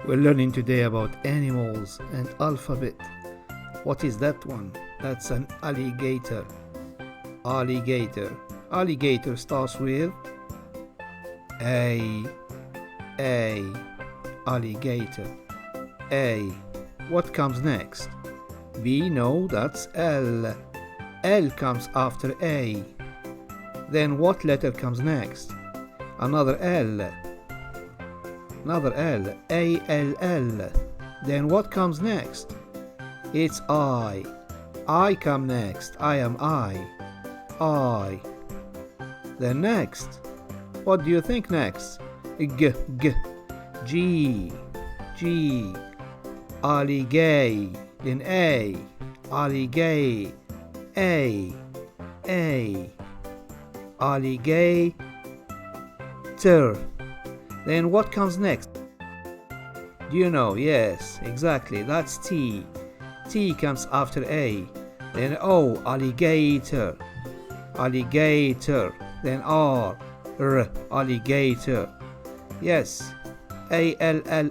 We're learning today about animals and alphabet. What is that one? That's an alligator. Alligator. Alligator starts with A. Alligator. A. What comes next? B. No, that's L. L comes after A. Then what letter comes next? Another L. Another L. A-L-L. Then what comes next? It's I. I come next. I am I. I. Then next. What do you think next? G. G. G. Alligator. Then A. Alligator. A. Alligator. Then what comes next? Do you know? Yes, exactly. That's T. T comes after A. Then O. Alligator. Alligator. Then R. Alligator. Yes. Alligator.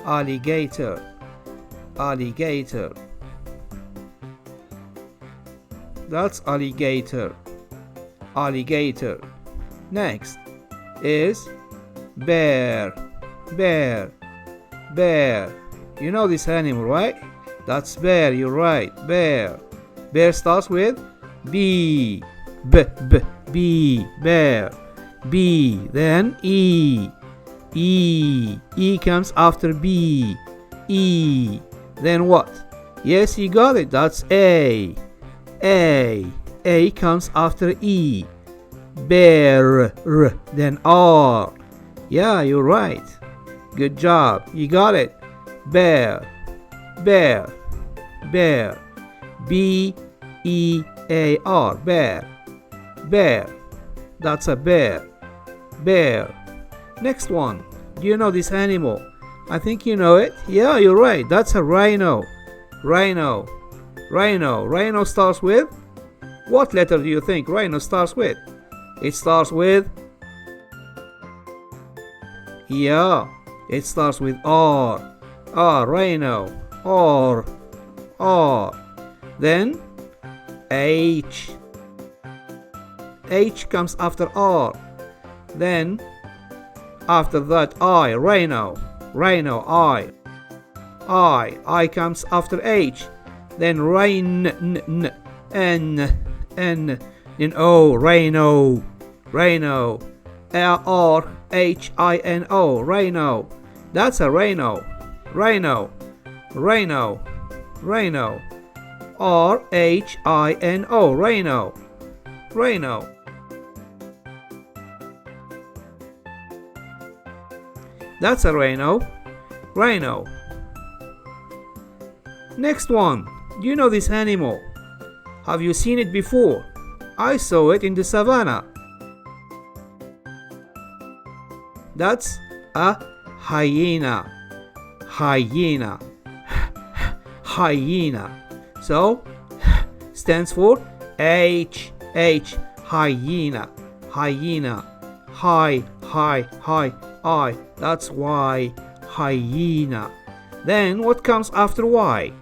Alligator. Alligator. That's alligator. Alligator. Next is bear. Bear. You know this animal, right? That's bear, you're right. Bear. Bear starts with B. B. Bear. B. Then E. E comes after B. E. Then what? Yes, you got it. That's A. A comes after E. Bear. Then R. Yeah, you're right. Good job. You got it. Bear. B-E-A-R. Bear. That's a bear. Next one. Do you know this animal? I think you know it. Yeah, you're right. That's a rhino. Rhino starts with? What letter do you think rhino starts with? It starts with? Yeah, it starts with R. Rhino. R. Then H. H comes after R. Then after that I. Rhino. I. I comes after H. Then rain. N. Then O. Rhino. R-H-I-N-O. Rhino. That's a rhino. R-H-I-N-O. Rhino. That's a rhino. Next one. Do you know this animal? Have you seen it before? I saw it in the savannah. That's a hyena. So stands for H. Hyena. Hi. That's Y. Hyena. Then what comes after Y?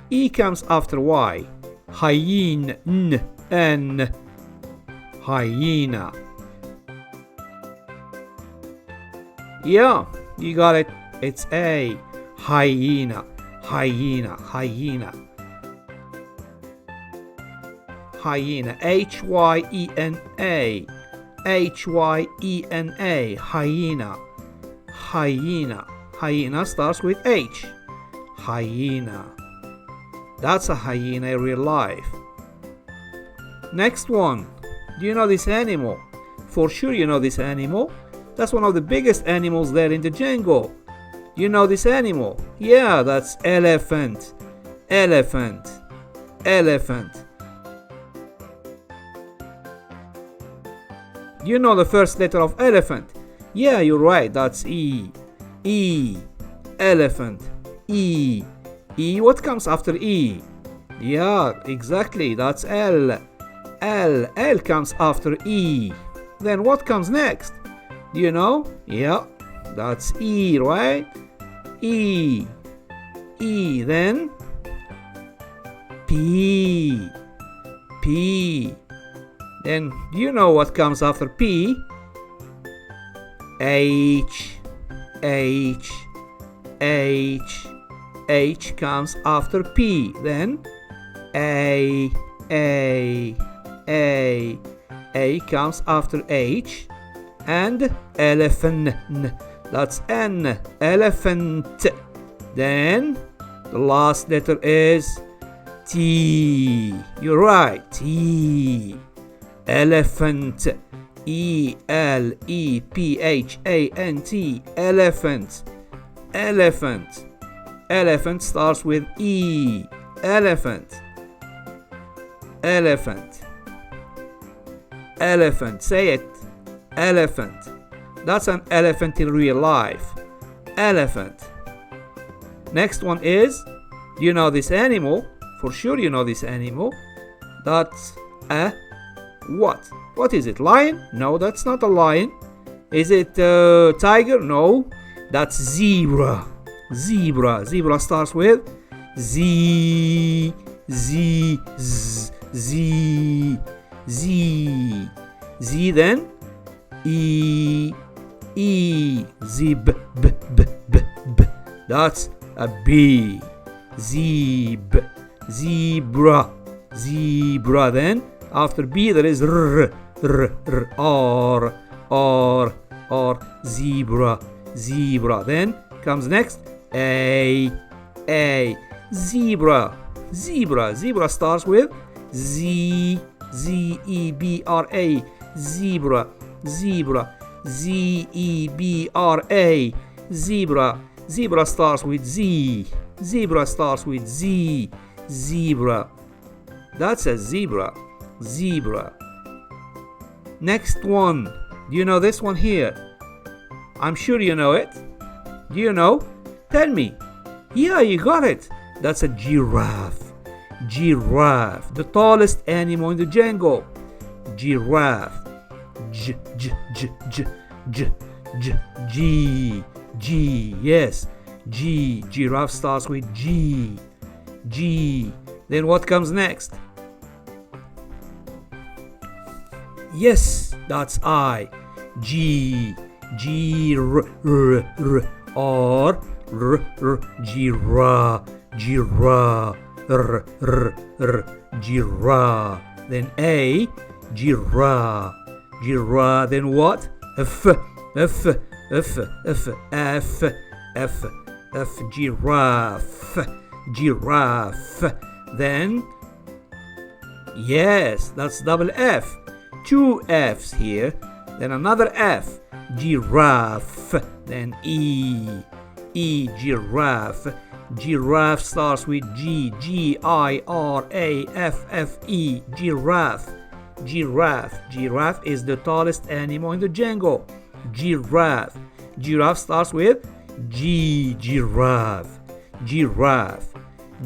E comes after Y. Hyena. N. Hyena. Yeah, you got it. It's A. Hyena. Hyena. H-Y-E-N-A. Hyena starts with H. Hyena. That's a hyena in real life. Next one. Do you know this animal? For sure you know this animal. That's one of the biggest animals there in the jungle. You know this animal? Yeah, that's elephant. You know the first letter of elephant? Yeah, you're right. That's E. Elephant. E. What comes after E? Yeah, exactly. That's L. L comes after E. Then what comes next? Do you know? Yeah, that's E, right? E. E. Then P. P. Then do you know what comes after P? H. H. H. H comes after P. Then A. A. A. A comes after H. And elephant. That's N. Elephant. Then the last letter is T. You're right. T. Elephant. E-L-E-P-H-A-N-T. Elephant. Elephant. Elephant starts with E. Elephant. Elephant. Elephant. Say it. Elephant. That's an elephant in real life. Elephant. Next one is, do you know this animal? For sure you know this animal. That's a what? What is it? Lion? No, that's not a lion. Is it tiger? No, that's zebra. Zebra. Zebra starts with Z. Z. Z. Z. Z. Z then E. E. Zeb. B. B. B. B. That's a B. Zeb. Zebra. Zebra. Then after B there is R. R. R. R. R. R. Zebra. Zebra. Then comes next A. A. Zebra. Zebra. Zebra starts with Z. Z. E. B. R. A. Zebra. Zebra. Z. E. B. R. A. Zebra. Zebra starts with Z. Zebra starts with Z. Zebra. That's a zebra. Zebra. Next one. Do you know this one here? I'm sure you know it. Do you know? Tell me. Yeah, you got it. That's a giraffe. Giraffe. The tallest animal in the jungle. Giraffe. J, j, j, j, j, j, G. G. Yes. G. Giraffe starts with G. G. Then what comes next? Yes, that's I. G. G. R. R. R. R. R. R. Giraffe. Giraffe. R. R. R. Giraffe. Then A. Giraffe. Giraffe. Then what? F. F. F. F. F. F. F. Giraffe. Giraffe. Then yes, that's double F. Two F's here. Then another F. Giraffe. Then E. E. Giraffe. Giraffe starts with G. G-I-R-A-F-F-E. Giraffe. Giraffe. Giraffe is the tallest animal in the jungle. Giraffe. Giraffe starts with G. Giraffe. Giraffe.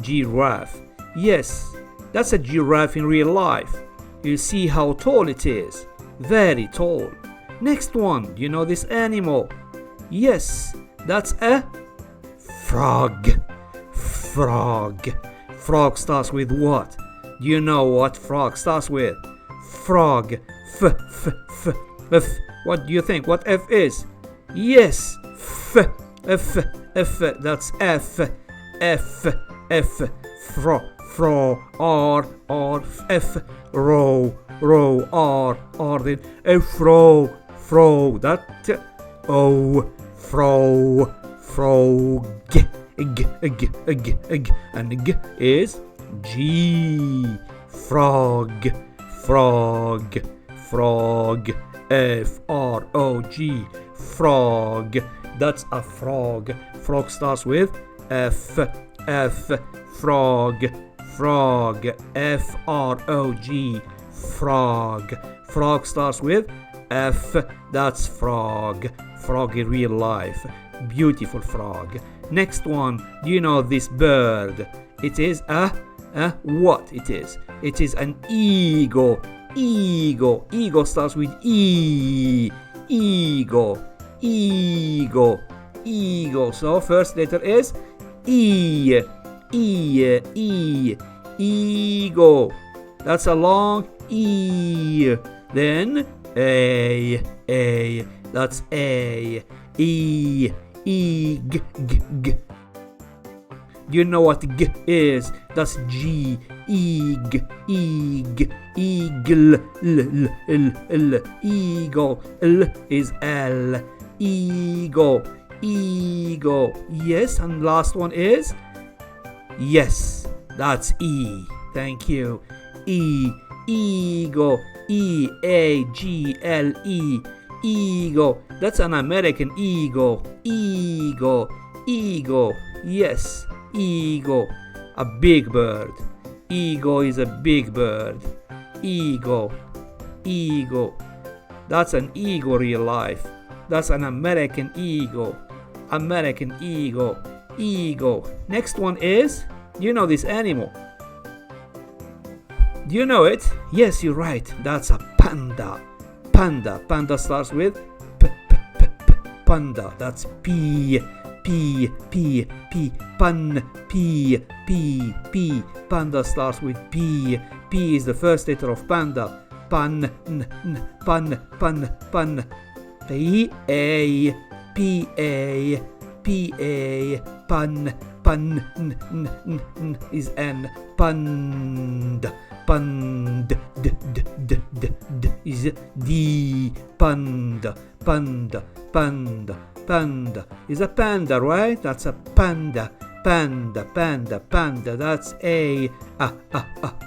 Giraffe. Yes, that's a giraffe in real life. You see how tall it is. Very tall. Next one. Do you know this animal? Yes, that's a frog. Frog. Frog starts with what? Do you know what frog starts with? Frog. F, f, f, f. What do you think? What F is? Yes, F, F, F. That's F, F, F. Fro, fro, R, R, F. Row, row, R, R. Then a fro, fro. That O, fro, frog. G, g, g, g, g. And G is G. Frog, frog, frog. F-R-O-G. Frog. That's a frog. Frog starts with F. F. Frog. Frog. F-R-O-G. Frog. Frog starts with F. That's frog. Frog in real life. Beautiful frog. Next one. Do you know this bird? It is a what it is? It is an eagle. Eagle. Eagle starts with E. eagle, eagle, eagle. So first letter is E, E, E, eagle. That's a long E. Then A, that's A, E, E, G, G, G. Do you know what G is? That's G, eag, eag, eagle, L, L, L, eagle, L is L, eagle, eagle. Yes, and last one is yes, that's E. Thank you. E, eagle, E-A-G-L-E, eagle. That's an American eagle, eagle, eagle. Yes, eagle, a big bird. Eagle is a big bird. Eagle, eagle. That's an eagle real life. That's an American eagle. American eagle, eagle. Next one is, you know this animal. Do you know it? Yes, you're right. That's a panda. Panda. Panda starts with p, p, p, p. Panda. That's P. P, P, P, pan, P, P, P. Panda starts with P. P is the first letter of panda. Pan, n, n, pan, pan, pan. P, A, P, A, P, A, pan, pan, n, n, n, n is N. Panda. Pand, d, d, d, d, d is D. Panda, panda, panda. Panda is a panda, right? That's a panda. Panda, panda, panda. That's A.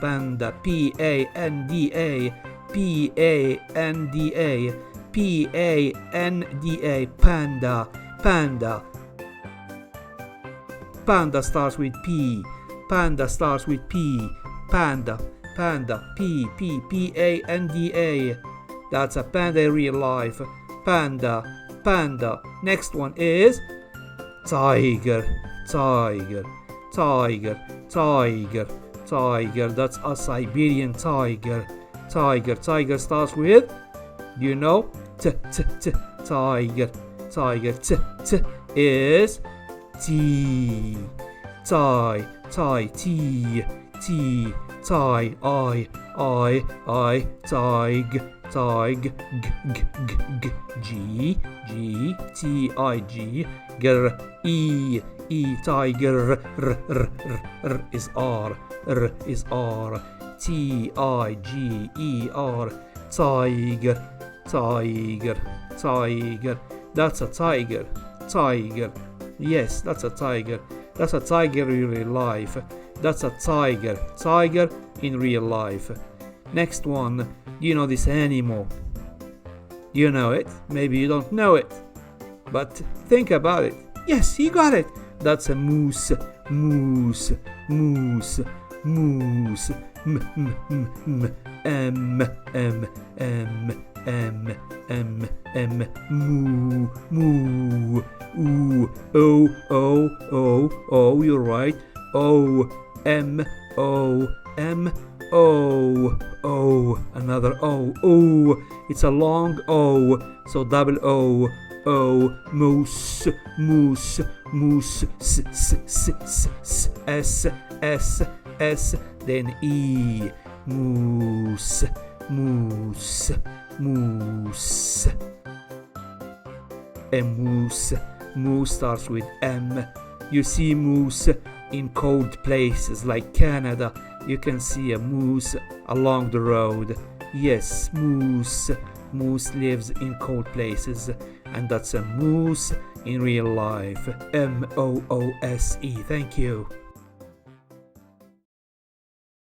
Panda. P-A-N-D-A. P-A-N-D-A. P-A-N-D-A. Panda. Panda. Panda starts with P. Panda starts with P. Panda. Panda. P. P. P-A-N-D-A. That's a panda in real life. Panda. Panda. Next one is tiger, tiger, tiger, tiger, tiger. That's a Siberian tiger. Tiger. Tiger starts with, do you know? T, t, t. Tiger. Tiger. T, t is T. Tie. Tie. T. T. Tie. I. Tig. Tig, g, g, g, g, G, G, T, I, G, gr, E, E, tiger, r, r, r, r is R, R is R, T, I, G, E, R, tiger, tiger, tiger. That's a tiger, tiger. Yes, that's a tiger. That's a tiger in real life. That's a tiger, tiger in real life. Next one. Do you know this animal? Do you know it? Maybe you don't know it. But think about it. Yes, you got it. That's a moose. Moose. Moose. Moose. M, m, m, m. M, M, M, M, M, M. Moo. Moo. Ooh. O, O, O, O. You're right. O, M, O, M. O, O, another O, O, it's a long O, so double O, O, moose, moose, moose, s, s, s, s, s, S, S, S, then E, moose, moose, moose. A moose, moose starts with M. You see moose in cold places like Canada. You can see a moose along the road. Yes, moose. Moose lives in cold places, and that's a moose in real life. M-O-O-S-E. Thank you.